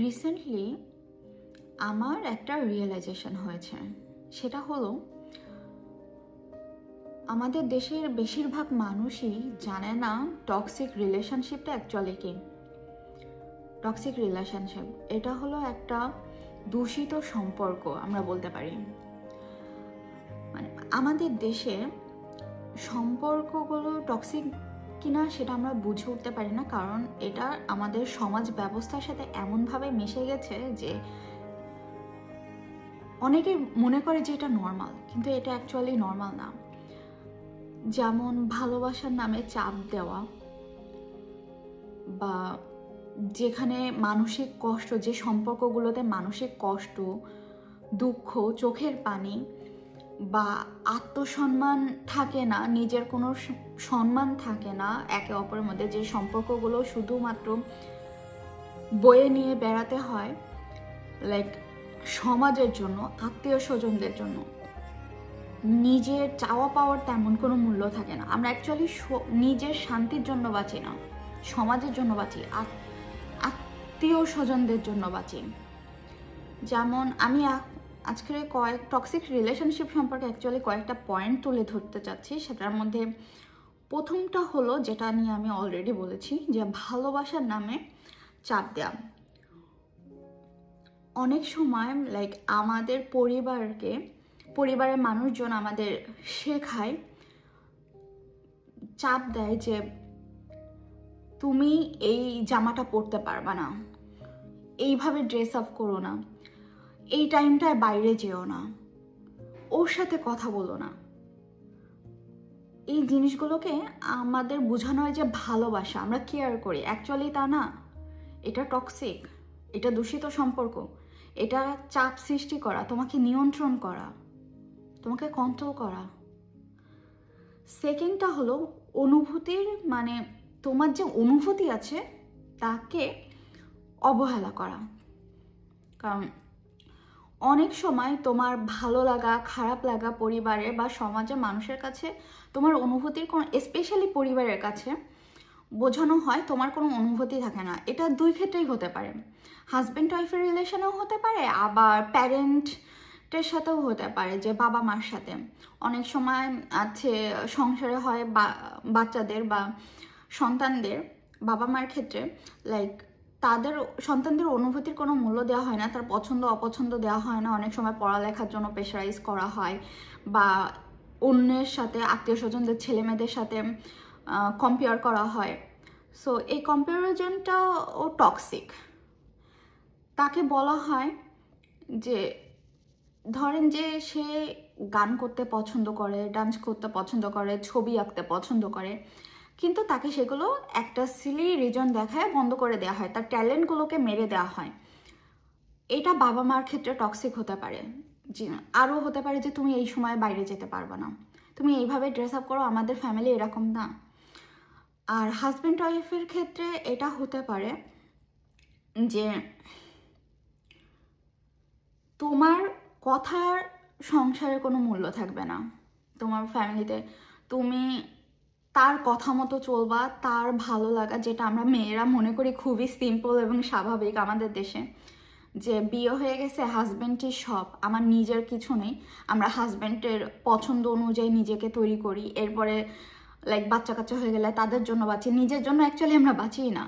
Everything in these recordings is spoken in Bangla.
রিসেন্টলি আমার একটা রিয়েলাইজেশন হয়েছে, সেটা হলো আমাদের দেশের বেশিরভাগ মানুষই জানে না টক্সিক রিলেশনশিপটা অ্যাকচুয়ালি কি। টক্সিক রিলেশনশিপ এটা হলো একটা দূষিত সম্পর্ক, আমরা বলতে পারি। মানে আমাদের দেশে সম্পর্কগুলো টক্সিক কিনা সেটা আমরা বুঝে উঠতে পারি না, কারণ এটা আমাদের সমাজ ব্যবস্থার সাথে এমনভাবে মিশে গেছে যে অনেকে মনে করে যে এটা নর্মাল, কিন্তু এটা অ্যাকচুয়ালি নর্মাল না। যেমন ভালোবাসার নামে চাপ দেওয়া, বা যেখানে মানসিক কষ্ট, যে সম্পর্কগুলোতে মানসিক কষ্ট, দুঃখ, চোখের পানি বা আত্মসম্মান থাকে না, নিজের কোনো সম্মান থাকে না একে অপরের মধ্যে, যে সম্পর্কগুলো শুধুমাত্র বয়ে নিয়ে বেড়াতে হয় লাইক সমাজের জন্য, আত্মীয় স্বজনদের জন্য, নিজের চাওয়া পাওয়ার তেমন কোনো মূল্য থাকে না। আমরা অ্যাকচুয়ালি নিজের শান্তির জন্য বাঁচি না, সমাজের জন্য বাঁচি, আত্মীয় স্বজনদের জন্য বাঁচি। যেমন আমি আজকের টক্সিক রিলেশনশিপ সম্পর্কে অ্যাকচুয়ালি কয়েকটা পয়েন্ট তুলে ধরতে চাচ্ছি। সেটার মধ্যে প্রথমটা হলো, যেটা নিয়ে আমি অলরেডি বলেছি, যে ভালোবাসার নামে চাপ দেওয়া। অনেক সময় লাইক আমাদের পরিবারের মানুষজন আমাদের শেখায়, চাপ দেয় যে তুমি এই জামাটা পরতে পারবা না, এইভাবে ড্রেস আপ করো না, এই টাইমটায় বাইরে যেও না, ওর সাথে কথা বলো না। এই জিনিসগুলোকে আমাদের বোঝানো হয় যে ভালোবাসা, আমরা কেয়ার করি। অ্যাকচুয়ালি তা না, এটা টক্সিক, এটা দূষিত সম্পর্ক, এটা চাপ সৃষ্টি করা, তোমাকে নিয়ন্ত্রণ করা, তোমাকে কন্ট্রোল করা। সেকেন্ডটা হলো অনুভূতির, মানে তোমার যে অনুভূতি আছে তাকে অবহেলা করা। কারণ অনেক সময় তোমার ভালো লাগা, খারাপ লাগা পরিবারের বা সমাজের মানুষের কাছে তোমার অনুভূতির কোনো, স্পেশালি পরিবারের কাছে বোঝানো হয় তোমার কোনো অনুভূতি থাকে না। এটা দুই ক্ষেত্রেই হতে পারে, হাজব্যান্ড ওয়াইফের রিলেশনেও হতে পারে, আবার প্যারেন্টের সাথেও হতে পারে, যে বাবা মার সাথে। অনেক সময় আছে সংসারে হয় বাচ্চাদের বা সন্তানদের বাবা মার ক্ষেত্রে লাইক তাদের সন্তানদের অনুভূতির কোনো মূল্য দেওয়া হয় না, তার পছন্দ অপছন্দ দেওয়া হয় না। অনেক সময় পড়ালেখার জন্য প্রেশারাইজ করা হয়, বা অন্যের সাথে, আত্মীয় স্বজনদের ছেলে মেয়েদের সাথে কম্পেয়ার করা হয়। সো এই কম্প্যারিজনটাও টক্সিক। তাকে বলা হয় যে, ধরেন যে সে গান করতে পছন্দ করে, ডান্স করতে পছন্দ করে, ছবি আঁকতে পছন্দ করে, কিন্তু তাকে সেগুলো একটা সিলি রিজন দেখায় বন্ধ করে দেওয়া হয়, তার ট্যালেন্টগুলোকে মেরে দেওয়া হয়। এটা বাবা মার ক্ষেত্রে টক্সিক হতে পারে। আরও হতে পারে যে তুমি এই সময় বাইরে যেতে পারবে না, তুমি এইভাবে ড্রেস আপ করো, আমাদের ফ্যামিলি এরকম না। আর হাজব্যান্ড ওয়াইফের ক্ষেত্রে এটা হতে পারে যে তোমার কথার সংসারে কোনো মূল্য থাকবে না তোমার ফ্যামিলিতে। তুমি তার কথা মতো চলবা, তার ভালো লাগা, যেটা আমরা মেয়েরা মনে করি খুবই সিম্পল এবং স্বাভাবিক আমাদের দেশে, যে বিয়ে হয়ে গেছে, হাজব্যান্ডই সব, আমার নিজের কিছু নেই, আমরা হাজব্যান্ডের পছন্দ অনুযায়ী নিজেকে তৈরি করি, এরপরে লাইক বাচ্চা কাচ্চা হয়ে গেলে তাদের জন্য বাঁচি, নিজের জন্য অ্যাকচুয়ালি আমরা বাঁচি না,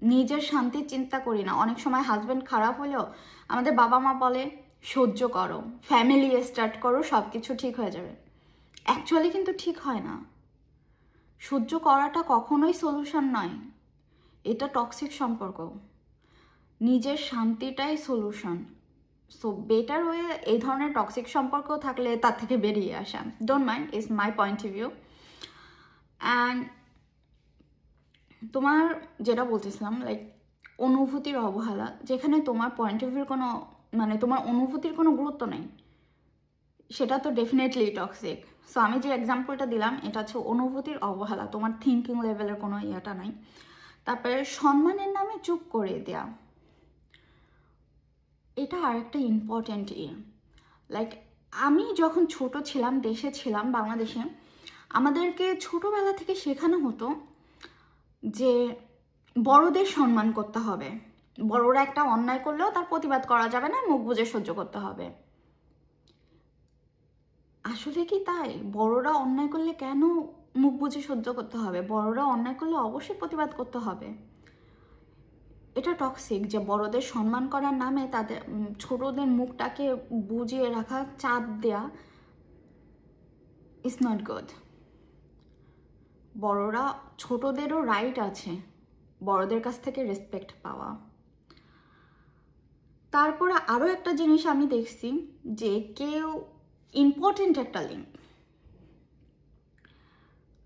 নিজের শান্তির চিন্তা করি না। অনেক সময় হাজব্যান্ড খারাপ হলেও আমাদের বাবা মা বলে সহ্য করো, ফ্যামিলি স্টার্ট করো, সব কিছু ঠিক হয়ে যাবে। অ্যাকচুয়ালি কিন্তু ঠিক হয় না। সহ্য করাটা কখনোই সলিউশন নয়, এটা টক্সিক সম্পর্ক। নিজের শান্তিটাই সলিউশন। সো বেটার ওয়ে এই ধরনের টক্সিক সম্পর্ক থাকলে তার থেকে বেরিয়ে আসা। Don't mind, is my point of view. And তোমার যেটা বলতেছিলাম লাইক অনুভূতির অবহেলা, যেখানে তোমার পয়েন্ট অফ ভিউর কোনো, মানে তোমার অনুভূতির কোনো গুরুত্ব নেই, সেটা তো ডেফিনেটলি টক্সিক। সো আমি যে এক্সাম্পলটা দিলাম এটা হচ্ছে অনুভূতির অবহেলা, তোমার থিঙ্কিং লেভেলের কোনো ইয়েটা নাই। তারপরে সম্মানের নামে চুপ করে দেয়া, এটা আরেকটা ইম্পর্টেন্ট লাইক আমি যখন ছোট ছিলাম, দেশে ছিলাম, বাংলাদেশে, আমাদেরকে ছোটবেলা থেকে শেখানো হতো যে বড়দের সম্মান করতে হবে, বড়রা একটা অন্যায় করলেও তার প্রতিবাদ করা যাবে না, মুখ বুজে সহ্য করতে হবে। আসলে কি তাই? বড়রা অন্যায় করলে কেন মুখ বুজে সহ্য করতে হবে? বড়রা অন্যায় করলে অবশ্যই প্রতিবাদ করতে হবে। এটা টক্সিক যে বড়দের সম্মান করার নামে তাদের ছোটদের মুখটাকে বুজিয়ে রাখা, চাপ দেয়া ইজ নট গুড। বড়রা, ছোটদেরও রাইট আছে বড়দের কাছ থেকে রেসপেক্ট পাওয়া। তারপরে আরও একটা জিনিস আমি দেখছি যে কেউ ইম্পর্টেন্ট একটা লিঙ্ক,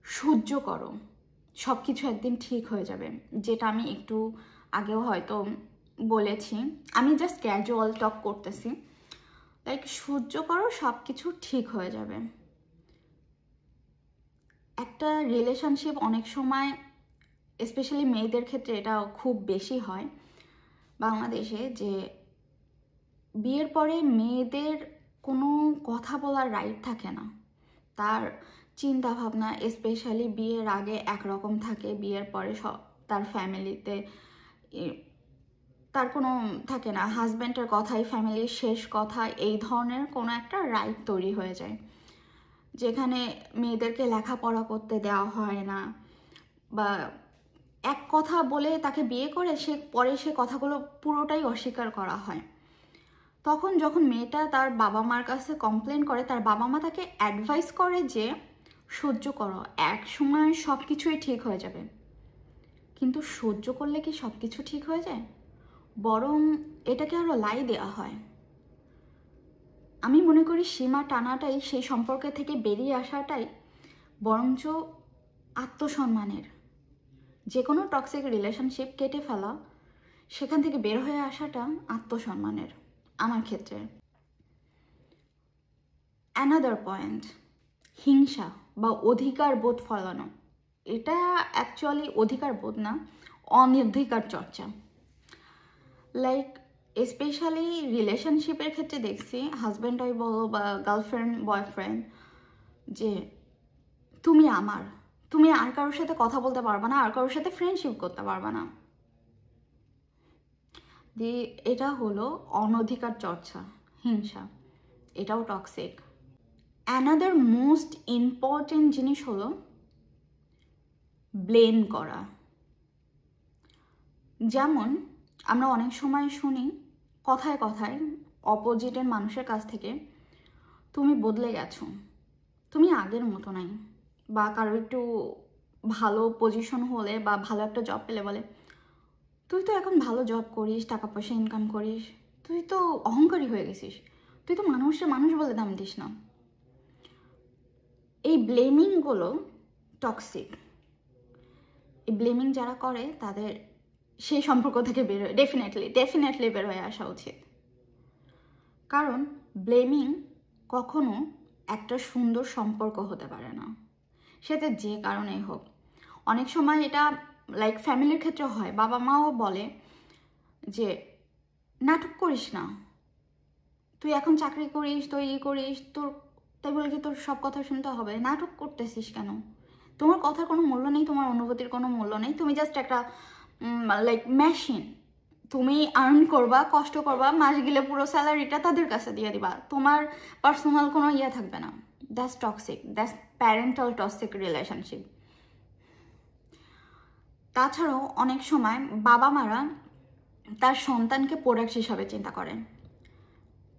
সহ্য করো, সব কিছু একদিন ঠিক হয়ে যাবে, যেটা আমি একটু আগেও হয়তো বলেছি, আমি জাস্ট ক্যাজুয়াল টক করতেছি। লাইক সহ্য করো, সব কিছু ঠিক হয়ে যাবে। একটা রিলেশনশিপ অনেক সময়, স্পেশালি মেয়েদের ক্ষেত্রে এটা খুব বেশি হয় বাংলাদেশে, যে বিয়ের পরে মেয়েদের কোনো কথা বলার রাইট থাকে না। তার চিন্তা ভাবনা স্পেশালি বিয়ের আগে একরকম থাকে, বিয়ের পরে তার ফ্যামিলিতে তার কোনো থাকে না, হাজব্যান্ডের কথাই ফ্যামিলির শেষ কথা, এই ধরনের কোনো একটা রাইট তৈরি হয়ে যায়, যেখানে মেয়েদেরকে লেখাপড়া করতে দেওয়া হয় না, বা এক কথা বলে তাকে বিয়ে করে পরে সে কথাগুলো পুরোটাই অস্বীকার করা হয়। তখন যখন মেয়েটা তার বাবা মার কাছে কমপ্লেন করে, তার বাবা মা তাকে অ্যাডভাইস করে যে সহ্য করো, এক সময় সব কিছুই ঠিক হয়ে যাবে। কিন্তু সহ্য করলে কি সব কিছু ঠিক হয়ে যায়? বরং এটাকে আরও লাই দেওয়া হয়। আমি মনে করি সীমা টানাটাই, সেই সম্পর্কে থেকে বেরিয়ে আসাটাই বরঞ্চ আত্মসম্মানের। যে কোনো টক্সিক রিলেশনশিপ কেটে ফেলা, সেখান থেকে বের হয়ে আসাটা আত্মসম্মানের আমার ক্ষেত্রে। অ্যানাদার পয়েন্ট, হিংসা বা অধিকার বোধ ফলানো। এটা অ্যাকচুয়ালি অধিকার বোধ না, অনধিকার চর্চা। লাইক স্পেশালি রিলেশনশিপের ক্ষেত্রে দেখছি, হাজব্যান্ড ওয়াইফ বলো বা গার্লফ্রেন্ড বয়ফ্রেন্ড, যে তুমি আমার, তুমি আর কারোর সাথে কথা বলতে পারবা না, আর কারোর সাথে ফ্রেন্ডশিপ করতে পারবা না। এটা হলো অনধিকার চর্চা, হিংসা, এটাও টক্সিক। অ্যানাদার মোস্ট ইম্পর্টেন্ট জিনিস হলো ব্লেম করা। যেমন আমরা অনেক সময় শুনি কথায় কথায় অপোজিটের মানুষের কাছ থেকে, তুমি বদলে গেছো, তুমি আগের মতো নাই, বা কারো একটু ভালো পজিশন হলে বা ভালো একটা জব পেলে বলে, তুই তো এখন ভালো জব করিস, টাকা পয়সা ইনকাম করিস, তুই তো অহংকারী হয়ে গেছিস, তুই তো মানুষের মানুষ বলে দাম দিস না। এই ব্লেমিংগুলো টক্সিক। এই ব্লেমিং যারা করে তাদের সেই সম্পর্ক থেকে ডেফিনেটলি বের হয়ে আসা উচিত। কারণ ব্লেমিং কখনো একটা সুন্দর সম্পর্ক হতে পারে না, সেটা যে কারণেই হোক। অনেক সময় এটা লাইক ফ্যামিলির ক্ষেত্রে হয়, বাবা মাও বলে যে নাটক করিস না, তুই এখন চাকরি করিস, তুই করিস, তোর তাই বলে কি তোর সব কথা শুনতে হবে? নাটক করতেছিস কেন? তোমার কথার কোনো মূল্য নেই, তোমার অনুভূতির কোনো মূল্য নেই, তুমি জাস্ট একটা লাইক মেশিন। তুমি আর্ন করবা, কষ্ট করবা, মাস গেলে পুরো স্যালারিটা তাদের কাছে দিয়ে দিবা, তোমার পার্সোনাল কোনো ইয়ে থাকবে না। That's toxic, that's parental toxic relationship. তাছাড়াও অনেক সময় বাবা মারা তার সন্তানকে প্রোডাক্ট হিসাবে চিন্তা করে।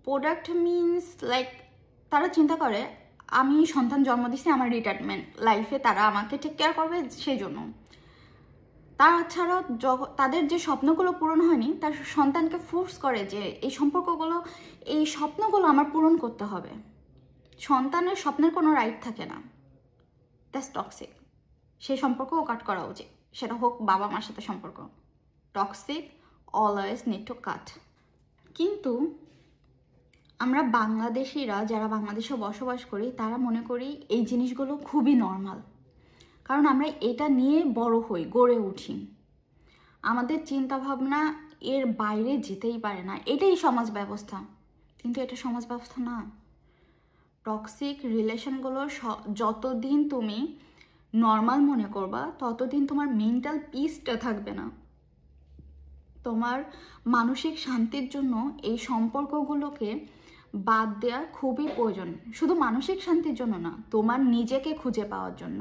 প্রোডাক্ট মিনস লাইক তারা চিন্তা করে আমি সন্তান জন্ম দিচ্ছি, আমার রিটায়ারমেন্ট লাইফে তারা আমাকে টেক কেয়ার করবে, সেই জন্য। তাছাড়াও তাদের যে স্বপ্নগুলো পূরণ হয়নি, তার সন্তানকে ফোর্স করে যে এই সম্পর্কগুলো, এই স্বপ্নগুলো আমার পূরণ করতে হবে। সন্তানের স্বপ্নের কোনো রাইট থাকে না। That's toxic. সেই সম্পর্কও কাট করা উচিত, সেটা হোক বাবা মার সাথে সম্পর্ক। টক্সিক অলওয়েজ নিড টু কাট। কিন্তু আমরা বাংলাদেশিরা যারা বাংলাদেশে বসবাস করি, তারা মনে করি এই জিনিসগুলো খুবই নর্মাল, কারণ আমরা এটা নিয়ে বড় হই, গড়ে উঠি। আমাদের চিন্তা ভাবনা এর বাইরে যেতেই পারে না, এটাই সমাজ ব্যবস্থা। কিন্তু এটা সমাজ ব্যবস্থা না। টক্সিক রিলেশনগুলো যতদিন তুমি নর্মাল মনে করবা, ততদিন তোমার মেন্টাল পিসটা থাকবে না, তোমার মানসিক শান্তির জন্য এই সম্পর্কগুলোকে বাদ দেওয়া খুবই প্রয়োজন। শুধু মানসিক শান্তির জন্য না, তোমার নিজেকে খুঁজে পাওয়ার জন্য।